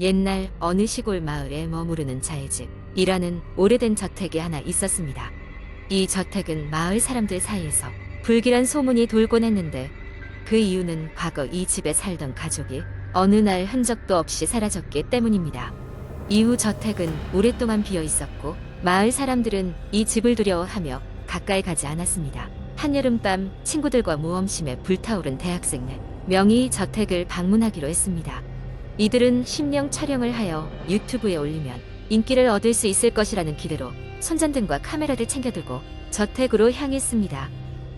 옛날 어느 시골 마을에 머무르는 자의 집이라는 오래된 저택이 하나 있었습니다. 이 저택은 마을 사람들 사이에서 불길한 소문이 돌곤 했는데 그 이유는 과거 이 집에 살던 가족이 어느 날 흔적도 없이 사라졌기 때문입니다. 이후 저택은 오랫동안 비어 있었고 마을 사람들은 이 집을 두려워하며 가까이 가지 않았습니다. 한여름밤 친구들과 모험심에 불타오른 대학생들 명의 저택을 방문하기로 했습니다. 이들은 심령 촬영을 하여 유튜브에 올리면 인기를 얻을 수 있을 것이라는 기대로 손전등과 카메라를 챙겨들고 저택으로 향했습니다.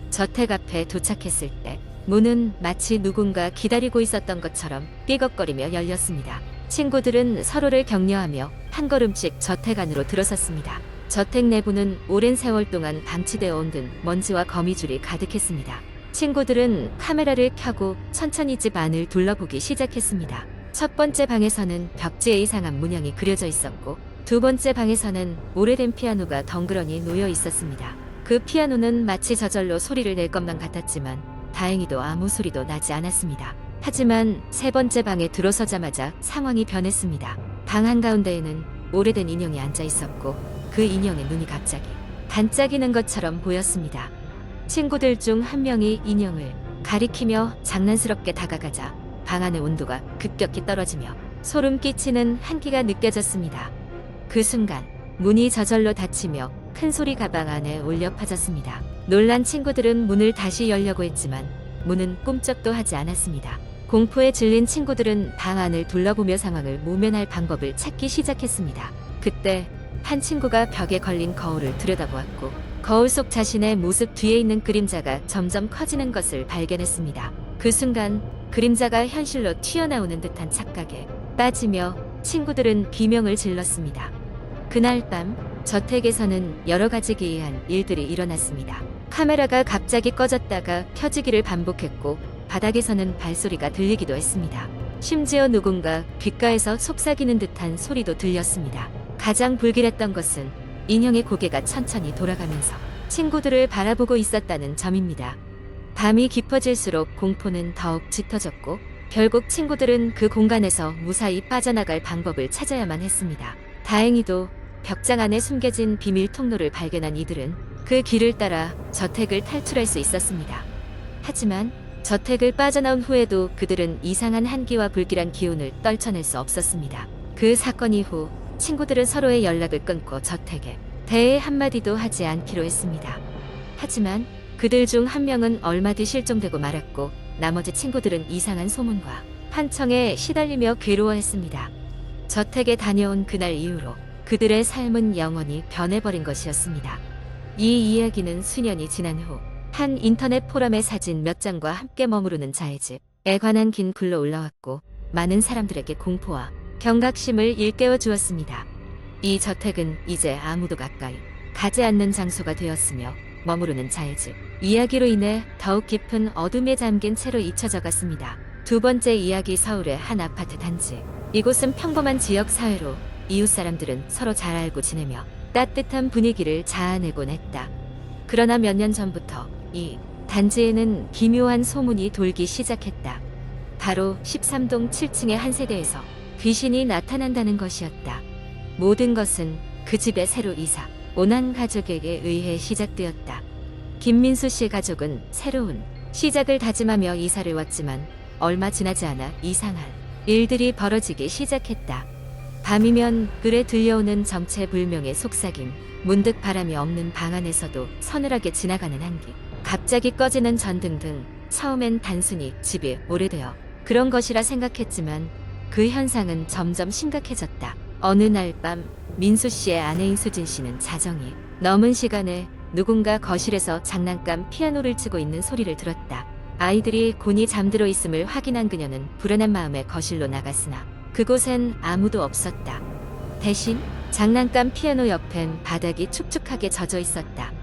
저택 앞에 도착했을 때 문은 마치 누군가 기다리고 있었던 것처럼 삐걱거리며 열렸습니다. 친구들은 서로를 격려하며 한 걸음씩 저택 안으로 들어섰습니다. 저택 내부는 오랜 세월 동안 방치되어 온 듯 먼지와 거미줄이 가득했습니다. 친구들은 카메라를 켜고 천천히 집 안을 둘러보기 시작했습니다. 첫 번째 방에서는 벽지에 이상한 문양이 그려져 있었고 두 번째 방에서는 오래된 피아노가 덩그러니 놓여 있었습니다. 그 피아노는 마치 저절로 소리를 낼 것만 같았지만 다행히도 아무 소리도 나지 않았습니다. 하지만 세 번째 방에 들어서자마자 상황이 변했습니다. 방 한가운데에는 오래된 인형이 앉아 있었고 그 인형의 눈이 갑자기 반짝이는 것처럼 보였습니다. 친구들 중 한 명이 인형을 가리키며 장난스럽게 다가가자 방 안의 온도가 급격히 떨어지며 소름 끼치는 한기가 느껴졌습니다. 그 순간 문이 저절로 닫히며 큰 소리가 방 안에 울려 퍼졌습니다. 놀란 친구들은 문을 다시 열려고 했지만 문은 꿈쩍도 하지 않았습니다. 공포에 질린 친구들은 방 안을 둘러보며 상황을 모면할 방법을 찾기 시작했습니다. 그때 한 친구가 벽에 걸린 거울을 들여다보았고 거울 속 자신의 모습 뒤에 있는 그림자가 점점 커지는 것을 발견했습니다. 그 순간 그림자가 현실로 튀어나오는 듯한 착각에 빠지며 친구들은 비명을 질렀습니다. 그날 밤 저택에서는 여러 가지 기이한 일들이 일어났습니다. 카메라가 갑자기 꺼졌다가 켜지기를 반복했고 바닥에서는 발소리가 들리기도 했습니다. 심지어 누군가 귓가에서 속삭이는 듯한 소리도 들렸습니다. 가장 불길했던 것은 인형의 고개가 천천히 돌아가면서 친구들을 바라보고 있었다는 점입니다. 밤이 깊어질수록 공포는 더욱 짙어졌고 결국 친구들은 그 공간에서 무사히 빠져나갈 방법을 찾아야만 했습니다. 다행히도 벽장 안에 숨겨진 비밀 통로를 발견한 이들은 그 길을 따라 저택을 탈출할 수 있었습니다. 하지만 저택을 빠져나온 후에도 그들은 이상한 한기와 불길한 기운을 떨쳐낼 수 없었습니다. 그 사건 이후 친구들은 서로의 연락을 끊고 저택에 대해 한마디도 하지 않기로 했습니다. 하지만 그들 중 한 명은 얼마 뒤 실종되고 말았고 나머지 친구들은 이상한 소문과 환청에 시달리며 괴로워했습니다. 저택에 다녀온 그날 이후로 그들의 삶은 영원히 변해버린 것이었습니다. 이 이야기는 수년이 지난 후 한 인터넷 포럼의 사진 몇 장과 함께 머무르는 자의 집에 관한 긴 글로 올라왔고 많은 사람들에게 공포와 경각심을 일깨워 주었습니다. 이 저택은 이제 아무도 가까이 가지 않는 장소가 되었으며 머무르는 자의 집 이야기로 인해 더욱 깊은 어둠에 잠긴 채로 잊혀져 갔습니다. 두 번째 이야기 서울의 한 아파트 단지. 이곳은 평범한 지역 사회로 이웃 사람들은 서로 잘 알고 지내며 따뜻한 분위기를 자아내곤 했다. 그러나 몇 년 전부터 이 단지에는 기묘한 소문이 돌기 시작했다. 바로 13동 7층의 한 세대에서 귀신이 나타난다는 것이었다. 모든 것은 그 집에 새로 이사 온 한 가족에게 의해 시작되었다. 김민수 씨 가족은 새로운 시작을 다짐하며 이사를 왔지만 얼마 지나지 않아 이상한 일들이 벌어지기 시작했다. 밤이면 굴에 들려오는 정체불명의 속삭임, 문득 바람이 없는 방 안에서도 서늘하게 지나가는 한기, 갑자기 꺼지는 전등 등 처음엔 단순히 집이 오래되어 그런 것이라 생각했지만 그 현상은 점점 심각해졌다. 어느 날 밤 민수 씨의 아내인 수진 씨는 자정이 넘은 시간에 누군가 거실에서 장난감 피아노를 치고 있는 소리를 들었다. 아이들이 곤히 잠들어 있음을 확인한 그녀는 불안한 마음에 거실로 나갔으나 그곳엔 아무도 없었다. 대신 장난감 피아노 옆엔 바닥이 축축하게 젖어 있었다.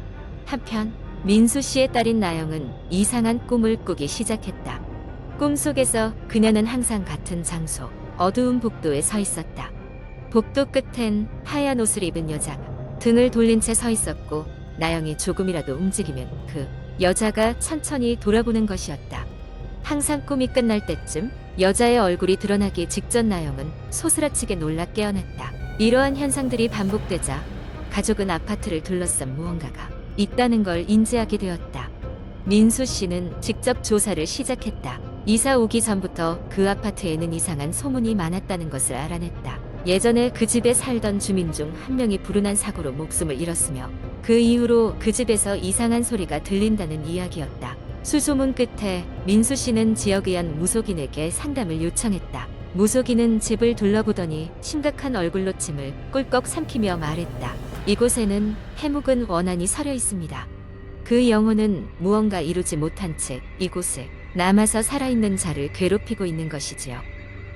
한편 민수 씨의 딸인 나영은 이상한 꿈을 꾸기 시작했다. 꿈속에서 그녀는 항상 같은 장소, 어두운 복도에 서 있었다. 복도 끝엔 하얀 옷을 입은 여자가 등을 돌린 채 서 있었고 나영이 조금이라도 움직이면 그 여자가 천천히 돌아보는 것이었다. 항상 꿈이 끝날 때쯤 여자의 얼굴이 드러나기 직전 나영은 소스라치게 놀라 깨어났다. 이러한 현상들이 반복되자 가족은 아파트를 둘러싼 무언가가 있다는 걸 인지하게 되었다. 민수 씨는 직접 조사를 시작했다. 이사 오기 전부터 그 아파트에는 이상한 소문이 많았다는 것을 알아냈다. 예전에 그 집에 살던 주민 중 한 명이 불운한 사고로 목숨을 잃었으며 그 이후로 그 집에서 이상한 소리가 들린다는 이야기였다. 수소문 끝에 민수 씨는 지역의 한 무속인에게 상담을 요청했다. 무속인은 집을 둘러보더니 심각한 얼굴로 침을 꿀꺽 삼키며 말했다. 이곳에는 해묵은 원한이 서려 있습니다. 그 영혼은 무언가 이루지 못한 채 이곳에 남아서 살아있는 자를 괴롭히고 있는 것이지요.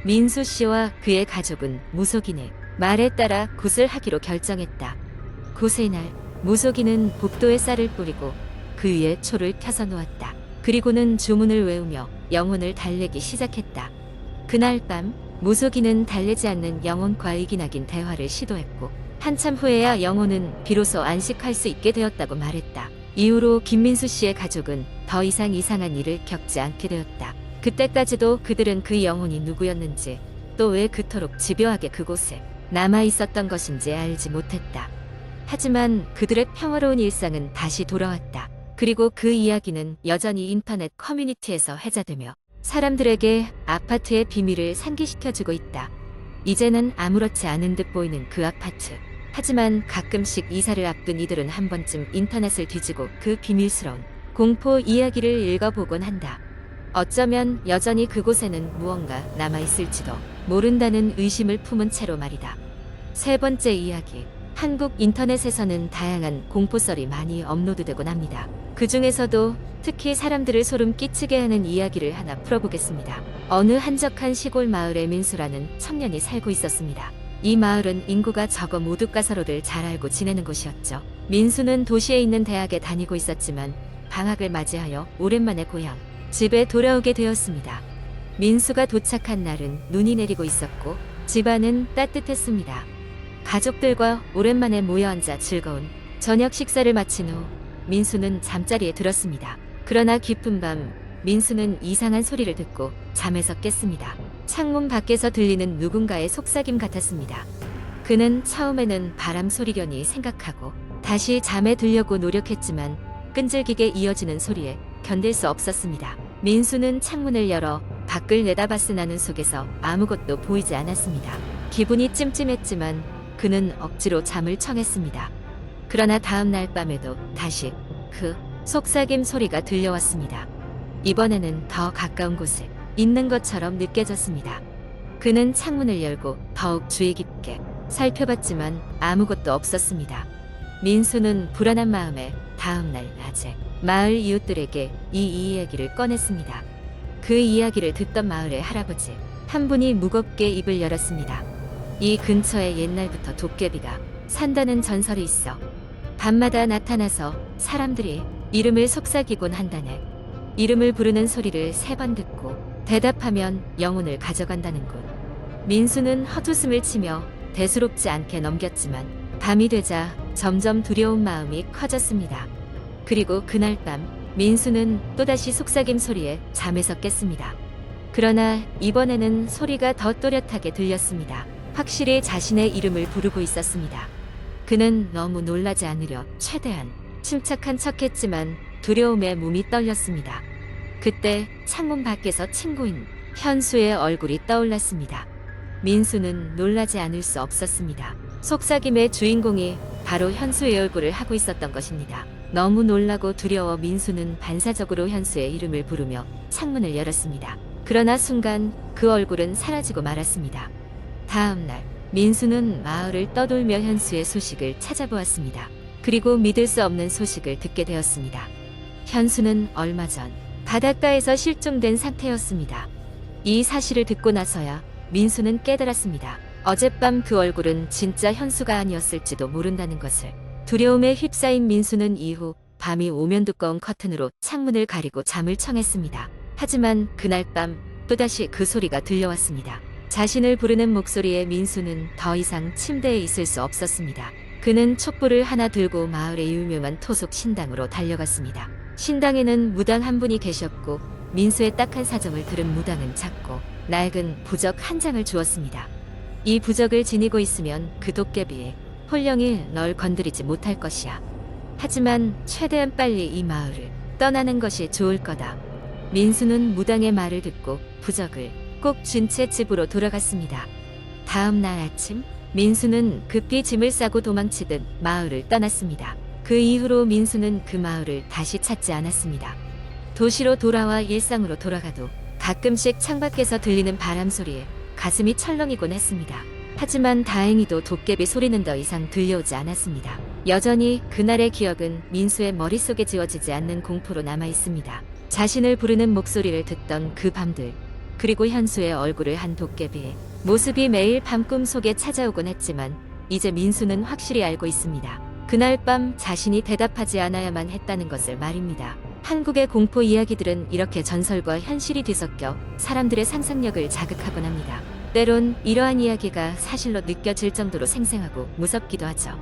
민수 씨와 그의 가족은 무속인의 말에 따라 굿을 하기로 결정했다. 굿의 날 무속인은 복도에 쌀을 뿌리고 그 위에 초를 켜서 놓았다. 그리고는 주문을 외우며 영혼을 달래기 시작했다. 그날 밤 무속인은 달래지 않는 영혼과 이기나긴 대화를 시도했고 한참 후에야 영혼은 비로소 안식할 수 있게 되었다고 말했다. 이후로 김민수 씨의 가족은 더 이상 이상한 일을 겪지 않게 되었다. 그때까지도 그들은 그 영혼이 누구였는지 또 왜 그토록 집요하게 그곳에 남아 있었던 것인지 알지 못했다. 하지만 그들의 평화로운 일상은 다시 돌아왔다. 그리고 그 이야기는 여전히 인터넷 커뮤니티에서 회자되며 사람들에게 아파트의 비밀을 상기시켜주고 있다. 이제는 아무렇지 않은 듯 보이는 그 아파트. 하지만 가끔씩 이사를 앞둔 이들은 한 번쯤 인터넷을 뒤지고 그 비밀스러운 공포 이야기를 읽어보곤 한다. 어쩌면 여전히 그곳에는 무언가 남아있을지도 모른다는 의심을 품은 채로 말이다. 세 번째 이야기. 한국 인터넷에서는 다양한 공포썰이 많이 업로드되곤 합니다. 그 중에서도 특히 사람들을 소름 끼치게 하는 이야기를 하나 풀어보겠습니다. 어느 한적한 시골 마을에 민수라는 청년이 살고 있었습니다. 이 마을은 인구가 적어 모두가 서로를 잘 알고 지내는 곳이었죠. 민수는 도시에 있는 대학에 다니고 있었지만 방학을 맞이하여 오랜만에 고향 집에 돌아오게 되었습니다. 민수가 도착한 날은 눈이 내리고 있었고 집안은 따뜻했습니다. 가족들과 오랜만에 모여 앉아 즐거운 저녁 식사를 마친 후 민수는 잠자리에 들었습니다. 그러나 깊은 밤 민수는 이상한 소리를 듣고 잠에서 깼습니다. 창문 밖에서 들리는 누군가의 속삭임 같았습니다. 그는 처음에는 바람 소리려니 생각하고 다시 잠에 들려고 노력했지만 끈질기게 이어지는 소리에 견딜 수 없었습니다. 민수는 창문을 열어 밖을 내다봤으나는 속에서 아무것도 보이지 않았습니다. 기분이 찜찜했지만 그는 억지로 잠을 청했습니다. 그러나 다음 날 밤에도 다시 그 속삭임 소리가 들려왔습니다. 이번에는 더 가까운 곳에 있는 것처럼 느껴졌습니다. 그는 창문을 열고 더욱 주의 깊게 살펴봤지만 아무것도 없었습니다. 민수는 불안한 마음에 다음 날 낮에 마을 이웃들에게 이 이야기를 꺼냈습니다. 그 이야기를 듣던 마을의 할아버지 한 분이 무겁게 입을 열었습니다. 이 근처에 옛날부터 도깨비가 산다는 전설이 있어 밤마다 나타나서 사람들이 이름을 속삭이곤 한다네. 이름을 부르는 소리를 3번 듣고 대답하면 영혼을 가져간다는군. 민수는 헛웃음을 치며 대수롭지 않게 넘겼지만 밤이 되자 점점 두려운 마음이 커졌습니다. 그리고 그날 밤 민수는 또다시 속삭임 소리에 잠에서 깼습니다. 그러나 이번에는 소리가 더 또렷하게 들렸습니다. 확실히 자신의 이름을 부르고 있었습니다. 그는 너무 놀라지 않으려 최대한 침착한 척했지만 두려움에 몸이 떨렸습니다. 그때 창문 밖에서 친구인 현수의 얼굴이 떠올랐습니다. 민수는 놀라지 않을 수 없었습니다. 속삭임의 주인공이 바로 현수의 얼굴을 하고 있었던 것입니다. 너무 놀라고 두려워 민수는 반사적으로 현수의 이름을 부르며 창문을 열었습니다. 그러나 순간 그 얼굴은 사라지고 말았습니다. 다음 날 민수는 마을을 떠돌며 현수의 소식을 찾아보았습니다. 그리고 믿을 수 없는 소식을 듣게 되었습니다. 현수는 얼마 전 바닷가에서 실종된 상태였습니다. 이 사실을 듣고 나서야 민수는 깨달았습니다. 어젯밤 그 얼굴은 진짜 현수가 아니었을지도 모른다는 것을. 두려움에 휩싸인 민수는 이후 밤이 오면 두꺼운 커튼으로 창문을 가리고 잠을 청했습니다. 하지만 그날 밤 또다시 그 소리가 들려왔습니다. 자신을 부르는 목소리에 민수는 더 이상 침대에 있을 수 없었습니다. 그는 촛불을 하나 들고 마을의 유명한 토속 신당으로 달려갔습니다. 신당에는 무당 한 분이 계셨고 민수의 딱한 사정을 들은 무당은 작고 낡은 부적 한 장을 주었습니다. 이 부적을 지니고 있으면 그 도깨비의 홀령이 널 건드리지 못할 것이야. 하지만 최대한 빨리 이 마을을 떠나는 것이 좋을 거다. 민수는 무당의 말을 듣고 부적을 꼭 쥔 채 집으로 돌아갔습니다. 다음 날 아침, 민수는 급히 짐을 싸고 도망치듯 마을을 떠났습니다. 그 이후로 민수는 그 마을을 다시 찾지 않았습니다. 도시로 돌아와 일상으로 돌아가도 가끔씩 창밖에서 들리는 바람 소리에 가슴이 철렁이곤 했습니다. 하지만 다행히도 도깨비 소리는 더 이상 들려오지 않았습니다. 여전히 그날의 기억은 민수의 머릿속에 지워지지 않는 공포로 남아 있습니다. 자신을 부르는 목소리를 듣던 그 밤들, 그리고 현수의 얼굴을 한 도깨비의 모습이 매일 밤꿈 속에 찾아오곤 했지만 이제 민수는 확실히 알고 있습니다. 그날 밤 자신이 대답하지 않아야만 했다는 것을 말입니다. 한국의 공포 이야기들은 이렇게 전설과 현실이 뒤섞여 사람들의 상상력을 자극하곤 합니다. 때론 이러한 이야기가 사실로 느껴질 정도로 생생하고 무섭기도 하죠.